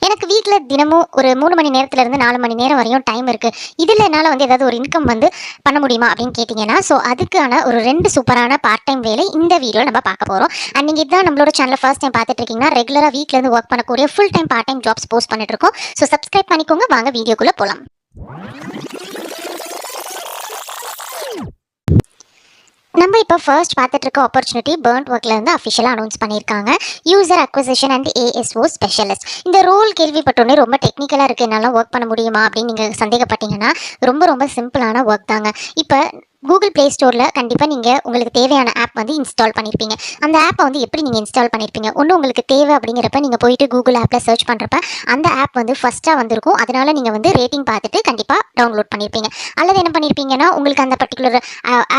எனக்கு வீட்டில் தினமும் ஒரு 3 மணி நேரத்துலேருந்து 4 மணி நேரம் வரையும் டைம் இருக்குது. இதில் என்னால் வந்து ஏதாவது ஒரு இன்கம் வந்து பண்ண முடியுமா அப்படின்னு கேட்டிங்கன்னா, ஸோ அதுக்கான ஒரு 2 சூப்பரான பார்ட் டைம் வேலை இந்த வீடியோவில் நம்ம பார்க்க போகிறோம். அண்ட் நீங்கள் இதுதான் நம்மளோட சேனலை ஃபர்ஸ்ட் டைம் பார்த்துட்டு இருக்கீங்கன்னா, ரெகுலராக வீட்டிலேருந்து ஒர்க் பண்ணக்கூடிய full time part time jobs post பண்ணிட்டு இருக்கோம். ஸோ சப்ஸ்கிரைப் பண்ணிக்கோங்க. வாங்க வீடியோக்குள்ளே போகலாம். நம்ம இப்போ ஃபர்ஸ்ட் பார்த்துட்டு இருக்க ஆப்பர்ச்சுனிட்டி பர்ன்ட் ஒர்க்ல இருந்து அஃபிஷியலாக அனௌன்ஸ் பண்ணியிருக்காங்க. User acquisition and ASO specialist. இந்த ரோல் கேள்விப்பட்டோன்னே ரொம்ப டெக்னிக்கலாக இருக்குது, என்னால் ஒர்க் பண்ண முடியுமா அப்படின்னு நீங்கள் சந்தேகப்பட்டீங்கன்னா, ரொம்ப ரொம்ப சிம்பிளான ஒர்க் தாங்க. இப்போ கூகுள் ப்ளே ஸ்டோரில் கண்டிப்பாக நீங்கள் உங்களுக்கு தேவையான ஆப் வந்து இன்ஸ்டால் பண்ணியிருப்பீங்க. அந்த ஆப்பை வந்து எப்படி நீங்கள் இன்ஸ்டால் பண்ணியிருப்பீங்க? ஒன்று உங்களுக்கு தேவை அப்படிங்கிறப்ப நீங்கள் போயிட்டு கூகுள் ஆப்பில் சர்ச் பண்ணுறப்ப அந்த ஆப் வந்து ஃபஸ்ட்டாக வந்திருக்கும். அதனால் நீங்கள் வந்து ரேட்டிங் பார்த்துட்டு கண்டிப்பாக டவுன்லோட் பண்ணியிருப்பீங்க. அல்லது என்ன பண்ணியிருப்பீங்கன்னா, உங்களுக்கு அந்த பர்டிகுலர்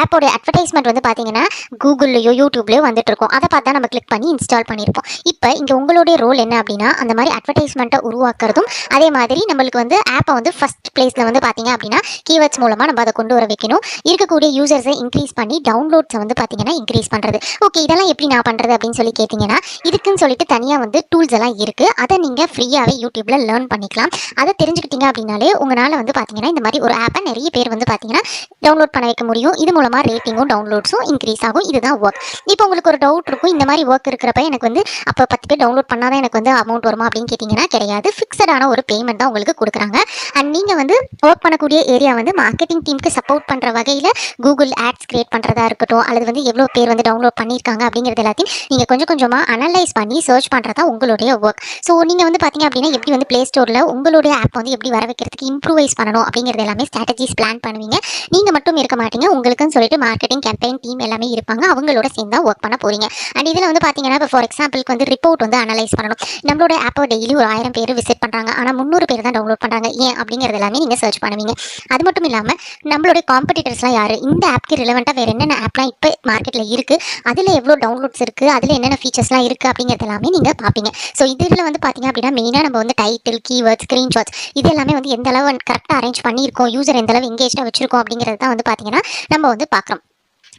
ஆப்போடைய அட்வர்டைஸ்மெண்ட் வந்து பார்த்தீங்கன்னா கூகுள்லையோ யூடியூப்லையோ வந்துட்டு இருக்கும். அதை பார்த்து தான் நம்ம கிளிக் பண்ணி இன்ஸ்டால் பண்ணியிருப்போம். இப்போ இங்கே உங்களுடைய ரோல் என்ன அப்படின்னா, அந்த மாதிரி அட்வர்டைஸ்மெண்ட்டை உருவாக்குறதும், அதே மாதிரி நம்மளுக்கு வந்து ஆப்பை வந்து ஃபஸ்ட் பிளேஸில் வந்து பார்த்தீங்க அப்படின்னா கீவேர்ட்ஸ் மூலமாக நம்ம அதை கொண்டு வர வைக்கணும். இருக்கக்கூடிய யூசர்ஸை இன்க்ரீஸ் பண்ணி டவுன்லோட்ஸை வந்து பார்த்தீங்கன்னா இன்க்ரீஸ் பண்ணுறது. ஓகே, இதெல்லாம் எப்படி நான் பண்ணுறது அப்படின்னு சொல்லி கேட்டிங்கன்னா, இதுக்குன்னு சொல்லிட்டு தனியாக வந்து டூல்ஸ் எல்லாம் இருக்குது. அதை நீங்கள் ஃப்ரீயாகவே யூடியூப்பில் லேர்ன் பண்ணிக்கலாம். அதை தெரிஞ்சுக்கிட்டீங்க அப்படின்னாலே உங்களால் வந்து பார்த்தீங்கன்னா இந்த மாதிரி ஒரு ஆப்பை நிறைய பேர் வந்து பார்த்தீங்கன்னா டவுன்லோட் பண்ண வைக்க முடியும். இது மூலமாக ரேட்டிங்கும் டவுன்லோட்ஸும் இன்க்ரீஸ் ஆகும். இதுதான் ஒர்க். இப்போ உங்களுக்கு ஒரு டவுட் இருக்கும், இந்த மாதிரி ஒர்க் இருக்கிறப்ப எனக்கு வந்து அப்போ 10 பேர் டவுன்லோட் பண்ணாதான் எனக்கு வந்து அமௌண்ட் வருமா அப்படின்னு கேட்டிங்கன்னா, கிடையாது. ஃபிக்ஸடான ஒரு பேமெண்ட் தான் உங்களுக்கு கொடுக்குறாங்க. அண்ட் நீங்கள் வந்து ஒர்க் பண்ணக்கூடிய ஏரியா வந்து மார்க்கெட்டிங் டீமுக்கு சப்போர்ட் பண்ணுற வகையில் கூகுள் ஆட்ஸ் கிரியேட் பண்ணுறதா இருக்கட்டும், அல்லது வந்து எவ்வளோ பேர் வந்து டவுன்லோட் பண்ணியிருக்காங்க அப்படிங்கிறது எல்லாத்தையும் நீங்கள் கொஞ்சம் கொஞ்சமாக அனலைஸ் பண்ணி சர்ச் பண்ணுறதா உங்களுடைய ஒர்க். ஸோ நீங்கள் வந்து பார்த்தீங்க அப்படின்னா எப்படி வந்து ப்ளே ஸ்டோரில் உங்களுடைய ஆப் வந்து எப்படி வர வைக்கிறதுக்கு இம்ப்ரூவைஸ் பண்ணணும் அப்படிங்கிறது எல்லாமே ஸ்ட்ராட்டஜிஸ் பிளான் பண்ணுவீங்க. நீங்கள் மட்டும் இருக்க மாட்டீங்க, உங்களுக்குன்னு சொல்லிட்டு மார்க்கெட்டிங் கேம்பெயின் டீம் எல்லாமே இருப்பாங்க. அவங்களோட சேர்ந்து தான் ஒர்க் பண்ண போகிறீங்க. அண்ட் இதில் வந்து பார்த்தீங்கன்னா, இப்போ ஃபார் எக்ஸாம்பிளுக்கு வந்து ரிப்போர்ட் வந்து அனலைஸ் பண்ணணும். நம்மளோட ஆப்பை டெய்லி ஒரு 1000 பேர் விசிட் பண்ணுறாங்க, ஆனால் 300 பேர் தான் டவுன்லோட் பண்ணுறாங்க. ஏன் அப்படிங்கிறது எல்லாமே நீங்கள் சர்ச் பண்ணுவீங்க. அது மட்டும் இல்லாமல் நம்மளுடைய காம்படிட்டர்ஸ்லாம் யார், இந்த ஆப்க்கு ரிலவெண்ட்டாக வேறு என்னென்ன ஆப்லாம் இப்போ மார்க்கெட்டில் இருக்குது, அதில் எவ்வளோ டவுன்லோட்ஸ் இருக்குது, அதில் என்னென்ன ஃபீச்சர்ஸ்லாம் இருக்குது அப்படிங்கிறது எல்லாமே நீங்கள் பார்ப்பீங்க. ஸோ இதில் வந்து பார்த்தீங்க அப்படின்னா மெயினாக நம்ம வந்து டைட்டில், கீவேர்ட்ஸ், ஸ்க்ரீன்ஷாட்ஸ் இது எல்லாமே வந்து எந்த அளவு கரெக்டாக அரேஞ்ச் பண்ணியிருக்கோம், யூசர் எந்த அளவு எங்கேஜாக வச்சிருக்கோம் அப்படிங்கிறது தான் வந்து பார்த்தீங்கன்னா நம்ம வந்து பார்க்குறோம்.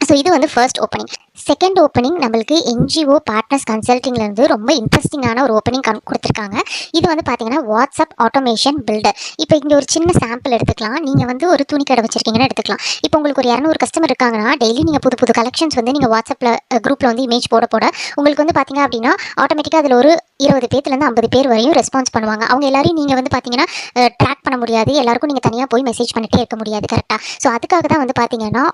ஸோ இது வந்து ஃபர்ஸ்ட் ஓப்பனிங். செகண்ட் ஓப்பனிங் நம்மளுக்கு என்ஜிஓ பார்ட்னர்ஸ் கன்சல்ட்டிங்லேருந்து ரொம்ப இன்ட்ரெஸ்டிங்கான ஒரு ஓப்பனிங் கொடுத்துருக்காங்க. இது வந்து பார்த்தீங்கன்னா வாட்ஸ்அப் ஆட்டோமேஷன் பில்டர். இப்போ இங்கே ஒரு சின்ன சாம்பிள் எடுத்துக்கலாம். நீங்கள் வந்து ஒரு துணி கடை வச்சிருக்கீங்கன்னு எடுத்துக்கலாம். இப்போ உங்களுக்கு ஒரு 200 கஸ்டமர் இருக்காங்கன்னா, டெய்லி நீங்கள் புது புது கலெக்ஷன்ஸ் வந்து நீங்கள் வாட்ஸ்அப்பில் குரூப்பில் வந்து இமேஜ் போட உங்களுக்கு வந்து பார்த்தீங்க அப்படின்னா ஆட்டோமேட்டிக்காக அதில் ஒரு 20 பேர்லேருந்து 50 பேர் வரையும் ரெஸ்பான்ஸ் பண்ணுவாங்க. அவங்க எல்லாரையும் நீங்கள் வந்து பார்த்தீங்கன்னா ட்ராக் பண்ண முடியாது, எல்லாருக்கும் நீங்கள் தனியாக போய் மெசேஜ் பண்ணிகிட்டே இருக்க முடியாது கரெக்டாக. ஸோ அதுக்காக தான் வந்து பார்த்தீங்கன்னா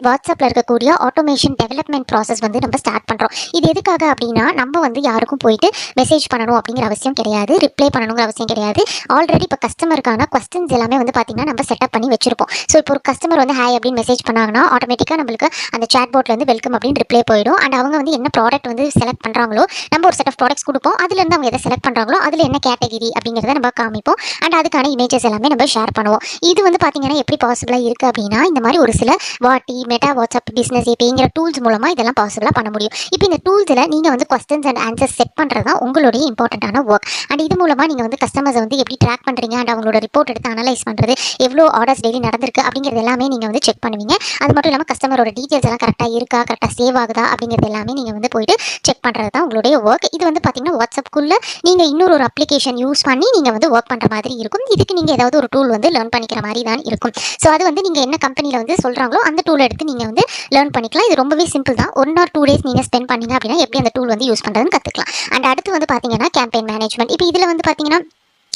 வாட்ஸ்அப்பில் இருக்கக்கூடிய ஆட்டோமேஷன் டெவலப்மெண்ட் ப்ராசஸ் வந்து நம்ம ஸ்டார்ட் பண்ணுறோம். இது எதுக்காக அப்படின்னா, நம்ம வந்து யாருக்கும் போயிட்டு மெசேஜ் பண்ணணும் அப்படிங்கிற அவசியம் கிடையாது, ரிப்ளை பண்ணணுங்கிற அவசியம் கிடையாது. ஆல்ரெடி இப்போ கஸ்டமருக்கான கொஸ்டின்ஸ் எல்லாமே வந்து பார்த்தீங்கன்னா நம்ம செட்டப் பண்ணி வச்சிருப்போம். ஸோ இப்போ ஒரு கஸ்டமர் வந்து ஹாய் அப்படின்னு மெசேஜ் பண்ணாங்கன்னா ஆட்டோமேட்டிக்காக நம்மளுக்கு அந்த சேட் போர்ட்லேருந்து வெல்கம் அப்படின்னு ரிப்ளை போயிடும். அண்ட் அவங்க வந்து என்ன ப்ராடக்ட் வந்து செலக்ட் பண்ணுறாங்களோ, நம்ம ஒரு செட் ஆஃப் ப்ராடக்ட்ஸ் கொடுப்போம். அதுலேருந்து அவங்க எதை செலக்ட் பண்ணுறாங்களோ அதில் என்ன கேட்டகிரி அப்படிங்கிறத நம்ம காமிப்போம். அண்ட் அதுக்கான இமேஜஸ் எல்லாமே நம்ம ஷேர் பண்ணுவோம். இது வந்து பார்த்தீங்கன்னா எப்படி பாசிபிளாக இருக்குது அப்படின்னா, இந்த மாதிரி ஒரு சில வாட்டி மெட்டா வாட்ஸ்அப் பிஸ்னஸ் ஏபிங்கிற டூல்ஸ் மூலமாக இதெல்லாம் பாசிபிளாக பண்ண முடியும். இப்போ இந்த டூல்ஸில் நீங்கள் வந்து கொஸ்டின்ஸ் அண்ட் ஆன்சர்ஸ் செட் பண்ணுறது தான் உங்களுடைய இம்பார்ட்டண்ட்டான ஒர்க். அண்ட் இது மூலமாக நீங்கள் வந்து கஸ்டமர்ஸை வந்து எப்படி ட்ராக் பண்ணுறீங்க, அண்ட் அவங்களோட ரிப்போர்ட் எடுத்து அனலைஸ் பண்ணுறது, எவ்வளோ ஆர்டர்ஸ் டெய்லி நடந்திருக்கு அப்படிங்கிறது எல்லாமே நீங்கள் வந்து செக் பண்ணுவீங்க. அது மட்டும் இல்லாமல் கஸ்டமரோட டீட்டெயில்ஸ் எல்லாம் கரெக்டாக இருக்கா, கரெக்டாக சேவ் ஆகுதா அப்படிங்கிறது எல்லாமே நீங்கள் வந்து போயிட்டு செக் பண்ணுறது தான் உங்களுடைய ஒர்க். இது வந்து பார்த்தீங்கன்னா வாட்ஸ்அப்புக்குள்ளே நீங்கள் இன்னொரு அப்ளிகேஷன் யூஸ் பண்ணி நீங்கள் வந்து ஒர்க் பண்ணுற மாதிரி இருக்கும். இதுக்கு நீங்கள் ஏதாவது ஒரு டூல் வந்து லேர்ன் பண்ணிக்கிற மாதிரி தான் இருக்கும். ஸோ அது வந்து நீங்கள் என்ன கம்பெனியில் வந்து சொல்கிறாங்களோ அந்த டூல் எடுத்து நீங்கள் வந்து லேர்ன் பண்ணிக்கலாம். இது ரொம்பவே சிம்பிள் தான். 1 or 2 டேஸ் நீங்கள் ஸ்பெண்ட் பண்ணீங்க அப்படின்னா எப்படி அந்த டூல் வந்து யூஸ் பண்ணுறதுன்னு கற்றுக்கலாம். அண்ட் அடுத்து வந்து பார்த்தீங்கன்னா கேம்பெயின் மேனேஜ்மெண்ட். இப்போ இதில் வந்து பார்த்தீங்கன்னா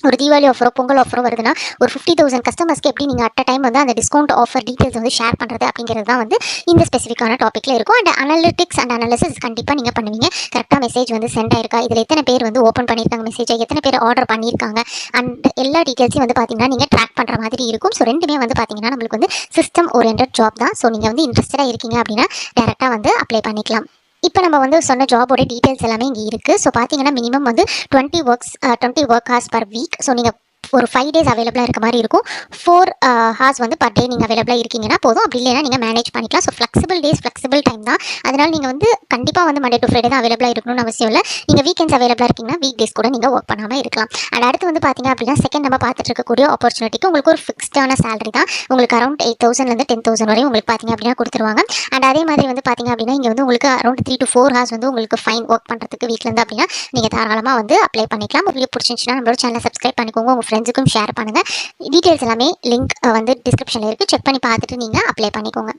ஒரு தீபாவளி ஆஃபரோ பொங்கல் ஆஃபரோ வருதுன்னா ஒரு 50,000 கஸ்டமர்ஸ்க்கு எப்படி நீங்கள் அட் அ டைம் வந்து அந்த டிஸ்கவுண்ட் ஆஃபர் டீட்டெயில்ஸ் வந்து ஷேர் பண்ணுறது அப்படிங்கிறது தான் வந்து இந்த ஸ்பெசிஃபிக்கான டாப்பிக்கில் இருக்கும். அண்ட் அனலிட்டிக்ஸ் அண்ட் அனாலிசிஸ் கண்டிப்பாக நீங்கள் பண்ணுவீங்க. கரெக்டாக மெசேஜ் வந்து சென்ட் ஆயிருக்கா, இதில் எத்தனை பேர் வந்து ஓப்பன் பண்ணியிருக்காங்க மெசேஜை, எத்தனை பேர் ஆர்டர் பண்ணியிருக்காங்க, அண்ட் எல்லா டீட்டெயில்ஸையும் வந்து பார்த்தீங்கன்னா நீங்கள் ட்ராக் பண்ணுற மாதிரி இருக்கும். ஸோ ரெண்டுமே வந்து பார்த்தீங்கன்னா நம்மளுக்கு வந்து சிஸ்டம் ஓரியன்டட் ஜாப் தான். ஸோ நீங்கள் வந்து இன்ட்ரெஸ்டடாக இருக்கீங்க அப்படின்னா டேரெக்டாக வந்து அப்ளை பண்ணிக்கலாம். இப்போ நம்ம வந்து சொன்ன ஜாபோட டீட்டெயில்ஸ் எல்லாமே இங்கே இருக்குது. ஸோ பார்த்தீங்கன்னா மினிமம் வந்து 20 work hours per week. So நீங்கள் ஒரு 5 டேஸ் அவைலபிளாக இருக்க மாதிரி இருக்கும். 4 ஹார்ஸ் வந்து பர் டே நீங்கள் அவைலபிளாக இருக்கீங்கன்னா போதும். அப்படி இல்லைன்னா நீங்கள் மேனேஜ் பண்ணிக்கலாம். So flexible days, flexible time தான். அதனால் நீங்கள் வந்து கண்டிப்பாக வந்து மண்டே டு ஃப்ரைடே தான் அவைலபிளாக இருக்கணும்னு அவசியம் இல்லை. நீங்கள் வீக்கெண்ட்ஸ் அவைலபிளாக இருக்கீங்கன்னா வீக் டேஸ் கூட நீங்கள் ஒர்க் பண்ணாமல் இருக்கலாம். அண்ட் அடுத்து வந்து பார்த்தீங்க அப்படின்னா செகண்ட் நம்ம பார்த்துட்டு இருக்கக்கூடிய ஆப்பர்ச்சுனிட்டிக்கு உங்களுக்கு ஒரு ஃபிக்ஸ்டான சேலரி தான். உங்களுக்கு அரௌண்ட் 8,000லேருந்து 10,000 வரையும் உங்களுக்கு பார்த்தீங்க அப்படின்னா கொடுத்துருவாங்க. அண்ட் அதே மாதிரி வந்து பார்த்தீங்க அப்படின்னா இங்கே வந்து உங்களுக்கு அரௌண்ட் 3 to 4 ஹார்ஸ் வந்து உங்களுக்கு ஃபைன் ஒர்க் பண்ணுறதுக்கு வீட்டிலேருந்து அப்படின்னா நீங்கள் தாராளமாக வந்து அப்ளை பண்ணிக்கலாம். வீடியோ பிடிச்சிருந்துச்சுன்னா நம்மளோட சேனலை சப்ஸ்கிரைப் பண்ணிக்கோங்க, உங்கள் ஃப்ரெண்ட்ஸுக்கும் ஷேர் பண்ணுங்கள். டீட்டெயில்ஸ் எல்லாமே லிங்க் வந்து டிஸ்கிரிப்ஷனில் இருக்குது. செக் பண்ணி பார்த்துட்டு நீங்கள் அப்ளை பண்ணிக்கோங்க.